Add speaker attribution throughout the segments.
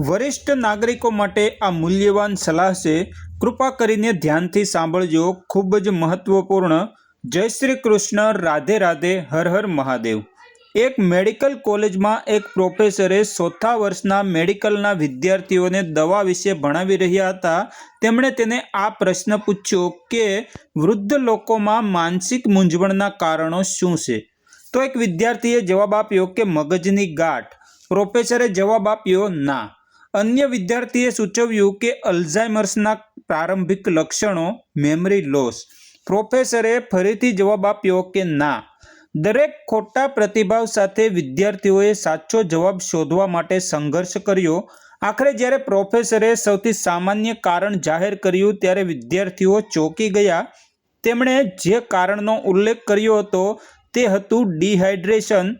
Speaker 1: वरिष्ठ नागरिकों माटे आ मूल्यवान सलाह से कृपा करीने ध्यानथी सांभळजो। खूब ज महत्वपूर्ण। जय श्री कृष्ण, राधे राधे, हर हर महादेव। एक मेडिकल कॉलेज में एक प्रोफेसरे चौथा वर्षना मेडिकलना विद्यार्थीओने दवा विषे भणावी रह्या हता। तेमणे तेने आ प्रश्न पूछ्यो के वृद्ध लोकोमां मानसिक मूंझवणना कारणो शुं छे। तो एक विद्यार्थीए जवाब आप्यो के मगजनी गांठ। प्रोफेसरे जवाब आप्यो ना। अन्य विद्यार्थीए सूचव्યું કે અલ્ઝાઇમર્સના પ્રારંભિક લક્ષણો મેમરી લોસ। પ્રોફેસરે ફરીથી જવાબ આપ્યો કે ના। દરેક ખોટા પ્રતિભાવ સાથે વિદ્યાર્થીઓએ સાચો જવાબ શોધવા માટે સંઘર્ષ કર્યો। આખરે જ્યારે પ્રોફેસરે સૌથી સામાન્ય કારણ જાહેર કર્યું ત્યારે વિદ્યાર્થીઓ ચોંકી ગયા। તેમણે જે કારણનો ઉલ્લેખ કર્યો હતો તે હતું ડિહાઇડ્રેશન।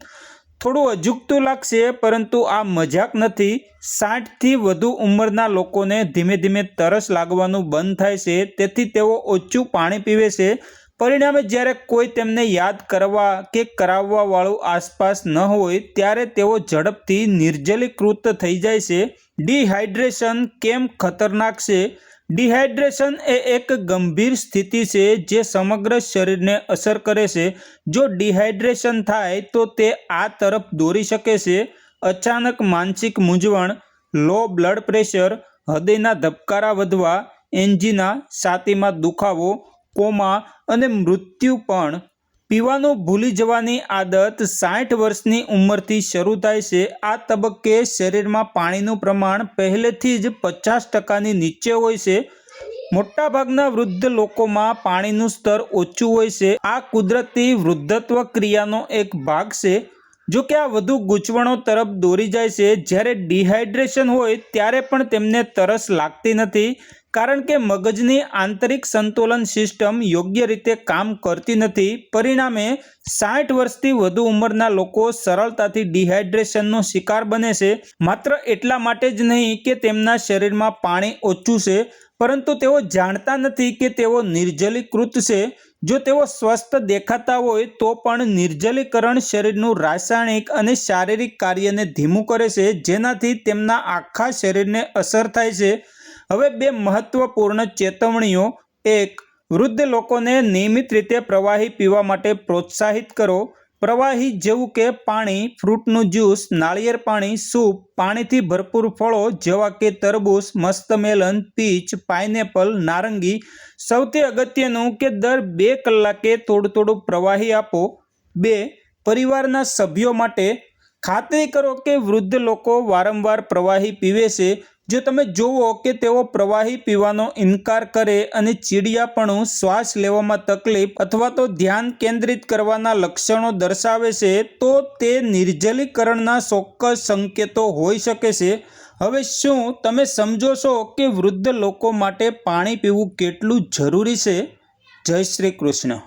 Speaker 1: થોડું અજુગતું લાગશે, પરંતુ આ મજાક નથી। 60 થી વધુ ઉંમરના લોકોને ધીમે ધીમે તરસ લાગવાનું બંધ થાય છે, તેથી તેઓ ઓછું પાણી પીવે છે। પરિણામે જ્યારે કોઈ તેમને યાદ કરવા કે કરાવવા વાળું આસપાસ ન હોય ત્યારે તેઓ ઝડપથી નિર્જલીકૃત થઈ જાય છે। ડિહાઇડ્રેશન કેમ ખતરનાક છે? ડિહાઇડ્રેશન એ એક ગંભીર સ્થિતિ છે જે સમગ્ર શરીરને અસર કરે છે। જો ડિહાઇડ્રેશન થાય તો તે આ તરફ દોરી શકે છે: અચાનક માનસિક મૂંઝવણ, લો બ્લડ પ્રેશર, હૃદયના ધબકારા વધવા, એન્જીના, છાતીમાં દુખાવો, કોમા અને મૃત્યુ પણ। પીવાનું ભૂલી જવાની આદત 60 વર્ષની ઉંમરથી શરૂ થાય છે। આ તબક્કે શરીરમાં પાણીનું પ્રમાણ પહેલેથી જ 50% નીચે હોય છે। મોટાભાગના વૃદ્ધ લોકોમાં પાણીનું સ્તર ઓછું હોય છે। આ કુદરતી વૃદ્ધત્વ ક્રિયાનો એક ભાગ છે। જો કે આ વધુ ગૂંચવણો તરફ દોરી જાય છે। જ્યારે ડિહાઇડ્રેશન હોય ત્યારે પણ તેમને તરસ લાગતી નથી, કારણ કે મગજની આંતરિક સંતુલન સિસ્ટમ યોગ્ય રીતે કામ કરતી નથી। પરિણામે 60 વર્ષથી વધુ ઉંમરના લોકો સરળતાથી ડિહાઇડ્રેશનનો શિકાર બને છે। માત્ર એટલા માટે જ નહીં કે તેમના શરીરમાં પાણી ઓછું છે, પરંતુ તેઓ જાણતા નથી કે તેઓ નિર્જલીકૃત છે। જો તેઓ સ્વસ્થ દેખાતા હોય તો પણ નિર્જલીકરણ શરીરનું રાસાયણિક અને શારીરિક કાર્યને ધીમું કરે છે, જેનાથી તેમના આખા શરીરને અસર થાય છે। હવે બે મહત્વપૂર્ણ ચેતવણીઓ: 1. વૃદ્ધ લોકોને નિયમિત રીતે પ્રવાહી પીવા માટે પ્રોત્સાહિત કરો। પ્રવાહી જેવું કે પાણી, ફ્રૂટનું જ્યુસ, નાળિયેર પાણી, સૂપ, પાણીથી ભરપૂર ફળો જેવા કે તરબૂચ, મસ્કમેલન, પીચ, પાઇનેપલ, નારંગી। સૌથી અગત્યનું કે દર 2 કલાકે થોડું પ્રવાહી આપો। 2. પરિવારના સભ્યો માટે ખાતરી કરો કે વૃદ્ધ લોકો વારંવાર પ્રવાહી પીવે છે। જો તમે જુઓ કે તેઓ પ્રવાહી પીવાનો ઇનકાર કરે અને ચીડિયાપણું, શ્વાસ લેવામાં તકલીફ અથવા તો ધ્યાન કેન્દ્રિત કરવાના લક્ષણો દર્શાવે છે, તો તે નિર્જલીકરણના ચોક્કસ સંકેતો હોઈ શકે છે। હવે શું તમે સમજો છો કે વૃદ્ધ લોકો માટે પાણી પીવું કેટલું જરૂરી છે? જય શ્રી કૃષ્ણ।